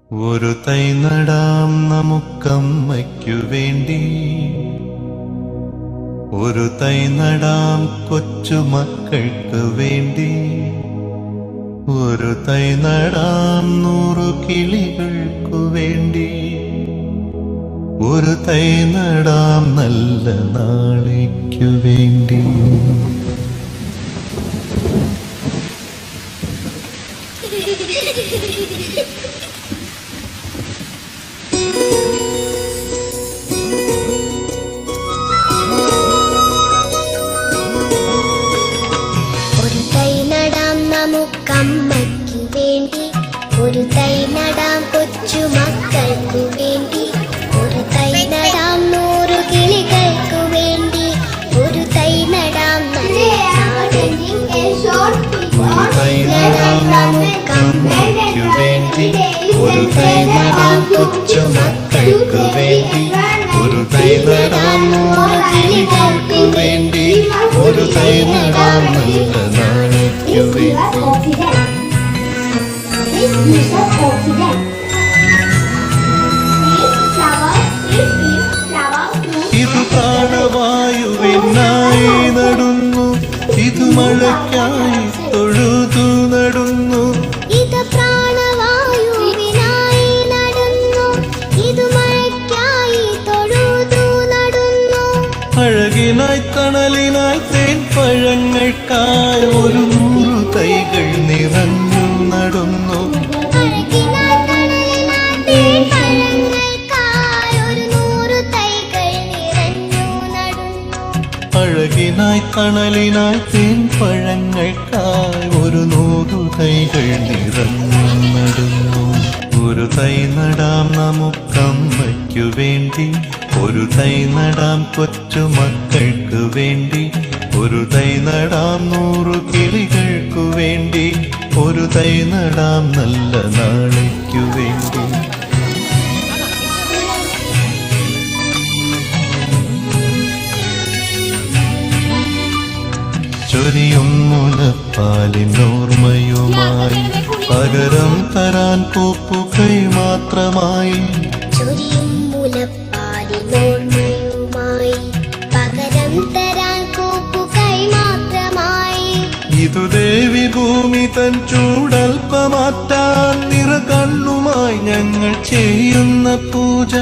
ഒരു തൈ നടാം നമുക്കമ്മയ്ക്കു വേണ്ടി, ഒരു തൈ നടാം കൊച്ചുമക്കൾക്ക് വേണ്ടി, ഒരു തൈ നടാം 100 കിളികൾക്കു വേണ്ടി, ഒരു തൈ നടാം നല്ല നാളേക്കു വേണ്ടി. ഒരു തൈ നടാം നമുക്കമ്മയ്ക്കു വേണ്ടി, ഒരു തൈ നടാം കൊച്ചുമക്കൾക്കു വേണ്ടി, ഒരു തൈ നടാം 100 കിളികൾക്കു വേണ്ടി, ഒരു തൈ നടാം നല്ല നാളേക്കു വേണ്ടി. ഒരു തൈ നടാം നമുക്കമ്മയ്ക്കു വേണ്ടി, ഒരു തൈ നടാം കൊച്ചുമക്കൾക്കു വേണ്ടി, ഒരു തൈ നടാം 100 കിളികൾക്കു വേണ്ടി, ഒരു തൈ നടാം നല്ല നാളേക്കു വേണ്ടി. ഇത് പ്രാണവായുവിനായി നടുന്നു, ഇത് മഴയ്ക്കായി തൊഴുതു നടുന്നു, ഇത് പ്രാണവായുവിനായി നടുന്നു, ഇത് മഴയ്ക്കായി തൊഴുതു നടുന്നു. അഴകിനായി തണലിനായി തേൻ പഴങ്ങൾക്കായി 100 തൈകൾ നിറഞ്ഞു നടുന്നു, അഴകിനായി തണലിനായി തേൻ പഴങ്ങൾക്കായി 100 തൈകൾ നിറഞ്ഞു നടുന്നു. അഴകിനായി തണലിനായി തേൻ പഴങ്ങൾക്കായി 100 തൈകൾ നിറഞ്ഞു നടുന്നു. ഒരു തൈ നടാം നമുക്കമ്മയ്ക്കു വേണ്ടി, ഒരു തൈ നടാം കൊച്ചുമക്കൾക്ക് വേണ്ടി, ഒരു തൈ നടാം 100 കിളികൾക്കു വേണ്ടി, ഒരു തൈ നടാം നല്ല നാളേക്കു വേണ്ടി. ചൊരിയും മുലപ്പാലിനോർമ്മയുമായി, പകരം തരാൻ പൂപ്പുകൈ മാത്രമായി, ചൊരിയും മുലപ്പാലിനോർമ്മയുമായി, പകരം തരാൻ കൂപ്പുകൈ മാത്രമായി. ഇതു ദേവി ഭൂമി തൻ ചൂടൽപ്പമാറ്റാൻ നിറകണ്ണുമായി ഞങ്ങൾ ചെയ്യുന്ന പൂജ.